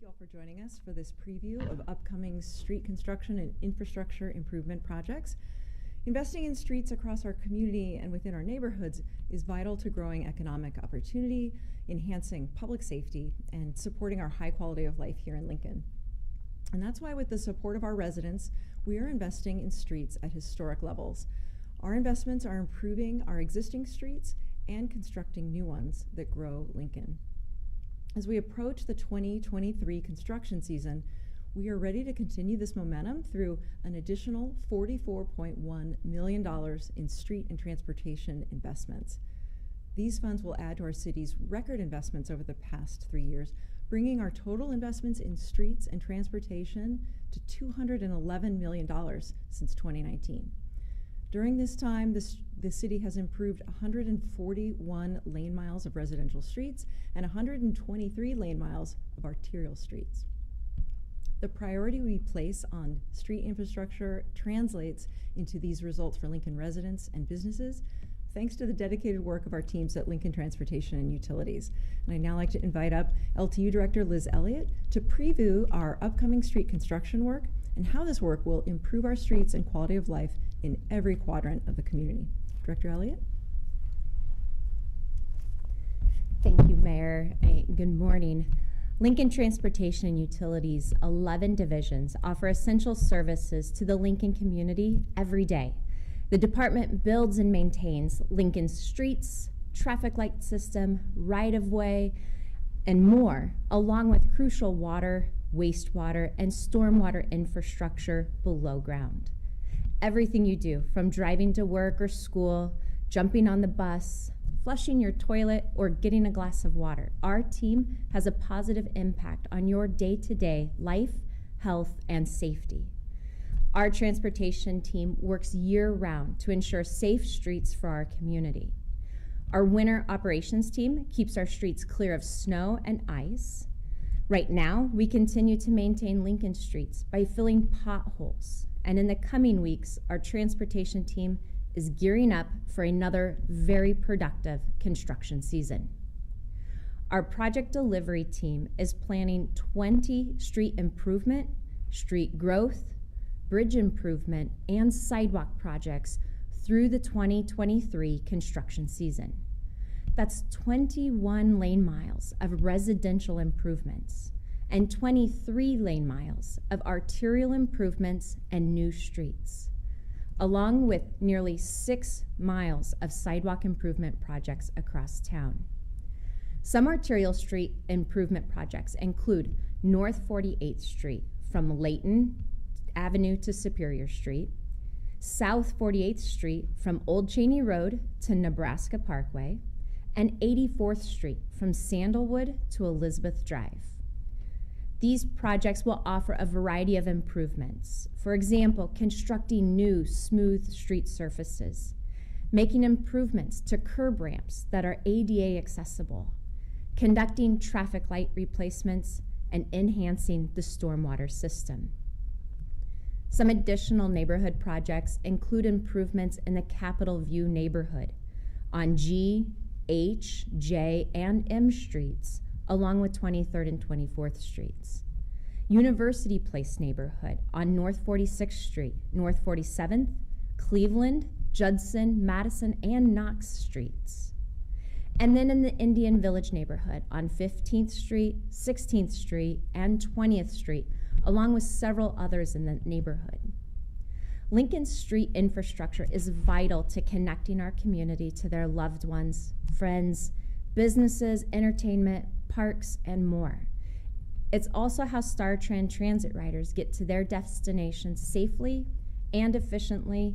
Thank you all for joining us for this preview of upcoming street construction and infrastructure improvement projects. Investing in streets across our community and within our neighborhoods is vital to growing economic opportunity, enhancing public safety, and supporting our high quality of life here in Lincoln. And that's why, with the support of our residents, we are investing in streets at historic levels. Our investments are improving our existing streets and constructing new ones that grow Lincoln. As we approach the 2023 construction season, we are ready to continue this momentum through an additional $44.1 million in street and transportation investments. These funds will add to our city's record investments over the past 3 years, bringing our total investments in streets and transportation to $211 million since 2019. During this time, the city has improved 141 lane miles of residential streets and 123 lane miles of arterial streets. The priority we place on street infrastructure translates into these results for Lincoln residents and businesses, thanks to the dedicated work of our teams at Lincoln Transportation and Utilities. And I'd now like to invite up LTU Director Liz Elliott to preview our upcoming street construction work and how this work will improve our streets and quality of life in every quadrant of the community. Director Elliott? Thank you, Mayor. Good morning. Lincoln Transportation and Utilities' 11 divisions offer essential services to the Lincoln community every day. The department builds and maintains Lincoln's streets, traffic light system, right-of-way, and more, along with crucial water, wastewater, and stormwater infrastructure below ground. Everything you do, from driving to work or school, jumping on the bus, flushing your toilet, or getting a glass of water, our team has a positive impact on your day-to-day life, health, and safety. Our transportation team works year-round to ensure safe streets for our community. Our winter operations team keeps our streets clear of snow and ice. Right now, we continue to maintain Lincoln streets by filling potholes. And in the coming weeks, our transportation team is gearing up for another very productive construction season. Our project delivery team is planning 20 street improvement, street growth, bridge improvement, and sidewalk projects through the 2023 construction season. That's 21 lane miles of residential improvements and 23 lane miles of arterial improvements and new streets, along with nearly 6 miles of sidewalk improvement projects across town. Some arterial street improvement projects include North 48th Street from Layton Avenue to Superior Street, South 48th Street from Old Cheney Road to Nebraska Parkway, and 84th Street from Sandalwood to Elizabeth Drive. These projects will offer a variety of improvements. For example, constructing new smooth street surfaces, making improvements to curb ramps that are ADA accessible, conducting traffic light replacements, and enhancing the stormwater system. Some additional neighborhood projects include improvements in the Capitol View neighborhood on G, H, J, and M streets, along with 23rd and 24th Streets. University Place neighborhood on North 46th Street, North 47th, Cleveland, Judson, Madison, and Knox Streets. And then in the Indian Village neighborhood on 15th Street, 16th Street, and 20th Street, along with several others in the neighborhood. Lincoln's street infrastructure is vital to connecting our community to their loved ones, friends, businesses, entertainment, parks, and more. It's also how StarTran transit riders get to their destinations safely and efficiently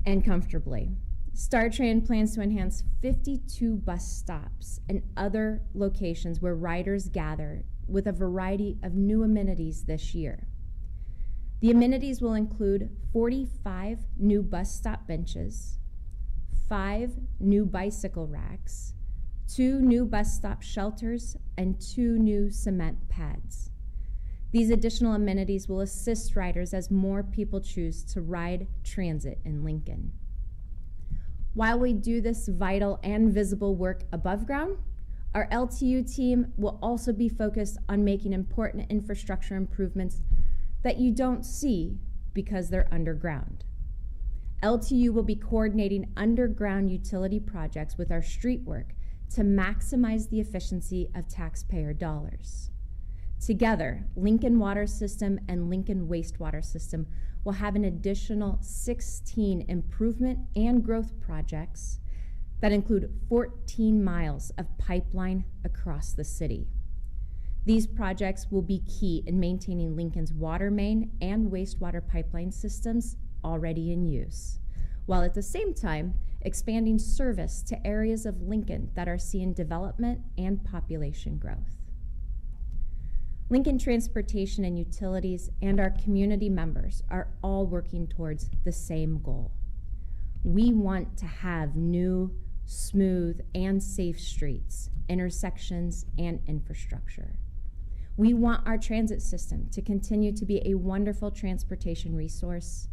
and comfortably. StarTran plans to enhance 52 bus stops and other locations where riders gather with a variety of new amenities this year. The amenities will include 45 new bus stop benches, 5 new bicycle racks, 2 new bus stop shelters, and 2 new cement pads. These additional amenities will assist riders as more people choose to ride transit in Lincoln. While we do this vital and visible work above ground, Our LTU team will also be focused on making important infrastructure improvements that you don't see because they're underground. LTU will be coordinating underground utility projects with our street work to maximize the efficiency of taxpayer dollars. Together, Lincoln Water System and Lincoln Wastewater System will have an additional 16 improvement and growth projects that include 14 miles of pipeline across the city. These projects will be key in maintaining Lincoln's water main and wastewater pipeline systems already in use, while at the same time expanding service to areas of Lincoln that are seeing development and population growth. Lincoln Transportation and Utilities and our community members are all working towards the same goal. We want to have new, smooth, and safe streets, intersections, and infrastructure. We want our transit system to continue to be a wonderful transportation resource,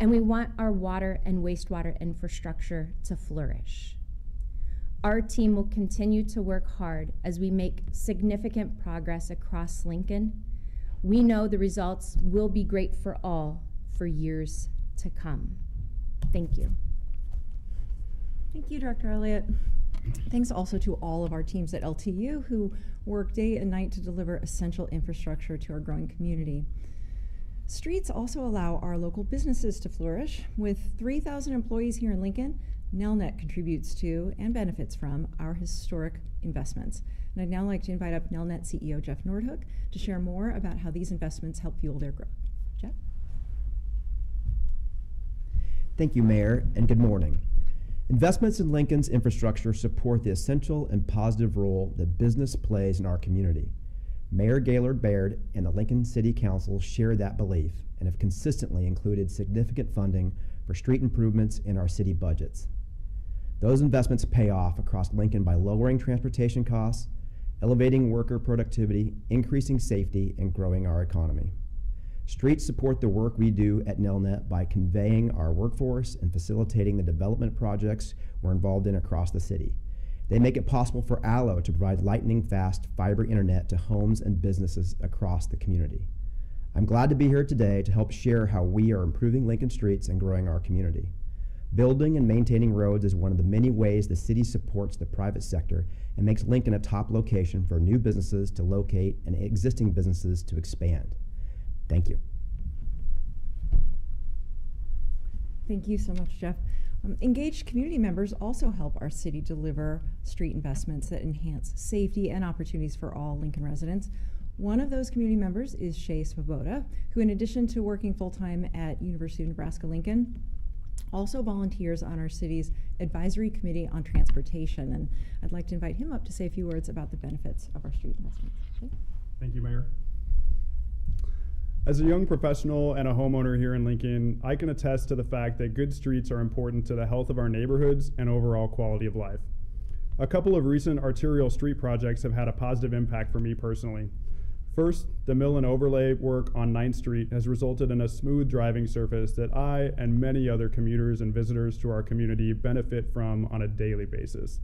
and we want our water and wastewater infrastructure to flourish. Our team will continue to work hard as we make significant progress across Lincoln. We know the results will be great for all for years to come. Thank you. Thank you, Director Elliott. Thanks also to all of our teams at LTU who work day and night to deliver essential infrastructure to our growing community. Streets also allow our local businesses to flourish. With 3,000 employees here in Lincoln, Nelnet contributes to and benefits from our historic investments. And I'd now like to invite up Nelnet CEO Jeff Nordhook to share more about how these investments help fuel their growth. Jeff? Thank you, Mayor, and good morning. Investments in Lincoln's infrastructure support the essential and positive role that business plays in our community. Mayor Gaylord Baird and the Lincoln City Council share that belief and have consistently included significant funding for street improvements in our city budgets. Those investments pay off across Lincoln by lowering transportation costs, elevating worker productivity, increasing safety, and growing our economy. Streets support the work we do at Nelnet by conveying our workforce and facilitating the development projects we're involved in across the city. They make it possible for ALLO to provide lightning-fast fiber internet to homes and businesses across the community. I'm glad to be here today to help share how we are improving Lincoln streets and growing our community. Building and maintaining roads is one of the many ways the city supports the private sector and makes Lincoln a top location for new businesses to locate and existing businesses to expand. Thank you. Thank you so much, Jeff. Engaged community members also help our city deliver street investments that enhance safety and opportunities for all Lincoln residents. One of those community members is Shay Svoboda, who in addition to working full-time at University of Nebraska-Lincoln, also volunteers on our city's Advisory Committee on Transportation. And I'd like to invite him up to say a few words about the benefits of our street investments. Shay? Thank you, Mayor. As a young professional and a homeowner here in Lincoln, I can attest to the fact that good streets are important to the health of our neighborhoods and overall quality of life. A couple of recent arterial street projects have had a positive impact for me personally. First, the mill and overlay work on 9th Street has resulted in a smooth driving surface that I and many other commuters and visitors to our community benefit from on a daily basis.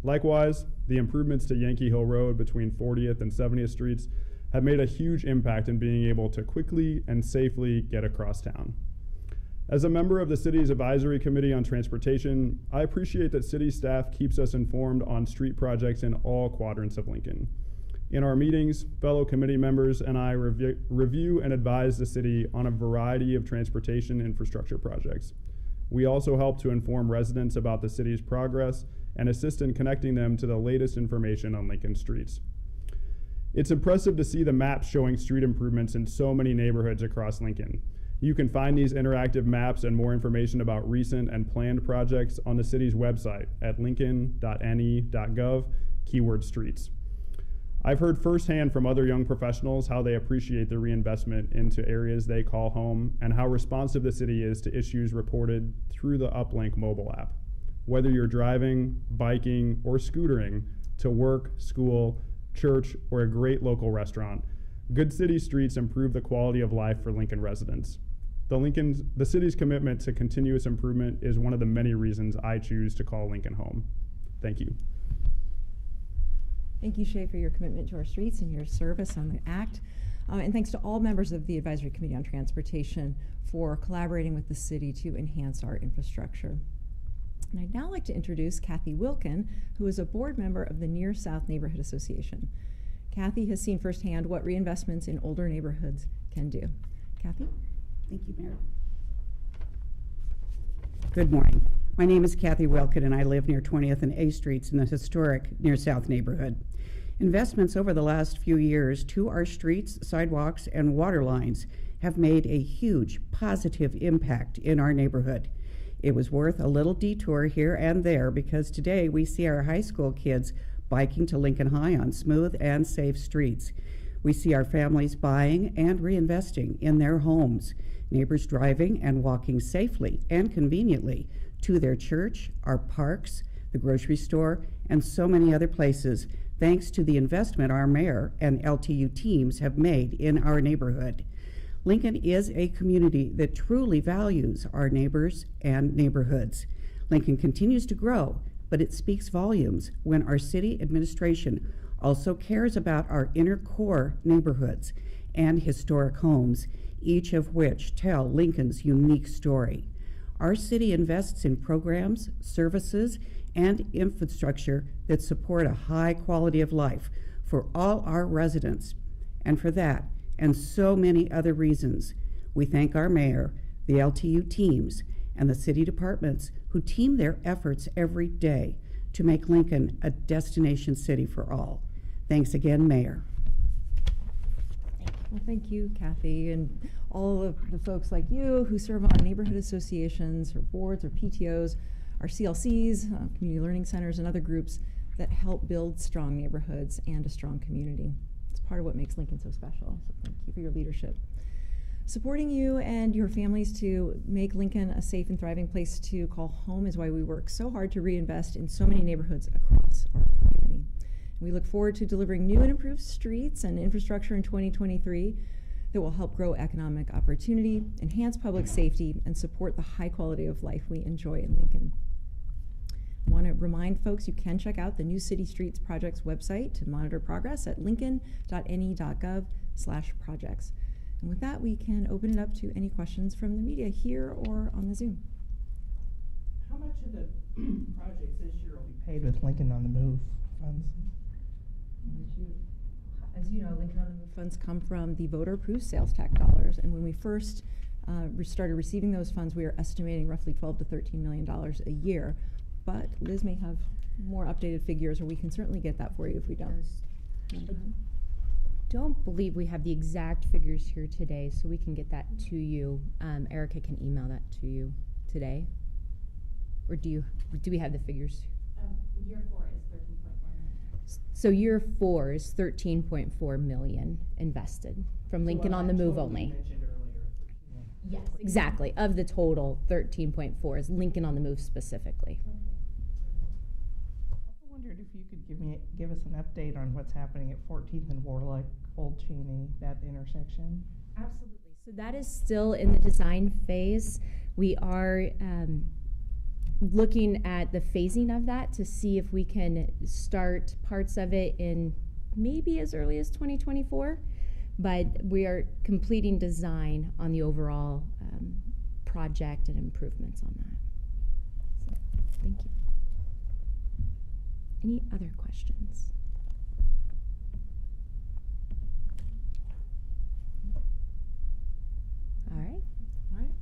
Likewise, the improvements to Yankee Hill Road between 40th and 70th Streets have made a huge impact in being able to quickly and safely get across town. As a member of the city's Advisory Committee on Transportation, I appreciate that city staff keeps us informed on street projects in all quadrants of Lincoln. In our meetings, fellow committee members and I review and advise the city on a variety of transportation infrastructure projects. We also help to inform residents about the city's progress and assist in connecting them to the latest information on Lincoln streets. It's impressive to see the maps showing street improvements in so many neighborhoods across Lincoln. You can find these interactive maps and more information about recent and planned projects on the city's website at lincoln.ne.gov, keyword streets. I've heard firsthand from other young professionals how they appreciate the reinvestment into areas they call home and how responsive the city is to issues reported through the Uplink mobile app. Whether you're driving, biking, or scootering to work, school, church, or a great local restaurant, good city streets improve the quality of life for Lincoln residents. The city's commitment to continuous improvement is one of the many reasons I choose to call Lincoln home. Thank you. Thank you, Shay, for your commitment to our streets and your service on the Act. And thanks to all members of the Advisory Committee on Transportation for collaborating with the city to enhance our infrastructure. And I'd now like to introduce Kathy Wilkin, who is a board member of the Near South Neighborhood Association. Kathy has seen firsthand what reinvestments in older neighborhoods can do. Kathy? Thank you, Mayor. Good morning. My name is Kathy Wilkin, and I live near 20th and A Streets in the historic Near South neighborhood. Investments over the last few years to our streets, sidewalks, and water lines have made a huge positive impact in our neighborhood. It was worth a little detour here and there because today we see our high school kids biking to Lincoln High on smooth and safe streets. We see our families buying and reinvesting in their homes, neighbors driving and walking safely and conveniently to their church, our parks, the grocery store, and so many other places, thanks to the investment our mayor and LTU teams have made in our neighborhood. Lincoln is a community that truly values our neighbors and neighborhoods. Lincoln continues to grow, but it speaks volumes when our city administration also cares about our inner core neighborhoods and historic homes, each of which tell Lincoln's unique story. Our city invests in programs, services, and infrastructure that support a high quality of life for all our residents. And for that, and so many other reasons, we thank our mayor, the LTU teams, and the city departments who team their efforts every day to make Lincoln a destination city for all. Thanks again, Mayor. Well, thank you, Kathy, and all of the folks like you who serve on neighborhood associations or boards or PTOs, our CLCs, community learning centers, and other groups that help build strong neighborhoods and a strong community. It's part of what makes Lincoln so special, so thank you for your leadership. Supporting you and your families to make Lincoln a safe and thriving place to call home is why we work so hard to reinvest in so many neighborhoods across our community. We look forward to delivering new and improved streets and infrastructure in 2023 that will help grow economic opportunity, enhance public safety, and support the high quality of life we enjoy in Lincoln. I want to remind folks you can check out the New City Streets Project's website to monitor progress at lincoln.ne.gov/projects. And with that, we can open it up to any questions from the media here or on the Zoom. How much of the projects this year will be paid with Lincoln on the Move funds? As you know, Lincoln on the Move funds come from the voter-approved sales tax dollars, and when we first started receiving those funds, we were estimating roughly $12 to $13 million a year. But Liz may have more updated figures, or we can certainly get that for you if we don't. Don't believe we have the exact figures here today, so we can get that to you. Erica can email that to you today. Or do we have the figures? Year 4 is 13.1 million. So year 4 is 13.4 million invested from Lincoln on the Move only. You mentioned earlier. Yes, exactly. Of the total, 13.4 is Lincoln on the Move specifically. I also wondered if you could give us an update on what's happening at 14th and Warlock, Old Cheney, that intersection. Absolutely. So that is still in the design phase. We are looking at the phasing of that to see if we can start parts of it in maybe as early as 2024. But we are completing design on the overall project and improvements on that. So, thank you. Any other questions? All right. All right.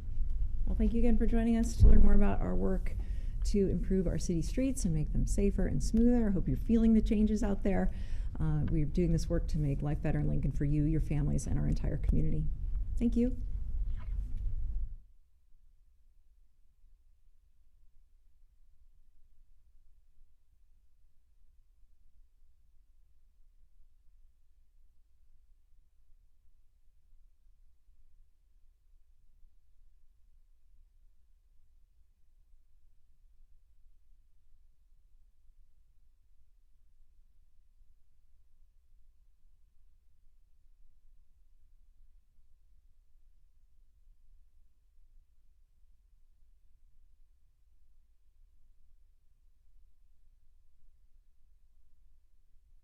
Well, thank you again for joining us to learn more about our work to improve our city streets and make them safer and smoother. I hope you're feeling the changes out there. We're doing this work to make life better in Lincoln for you, your families, and our entire community. Thank you.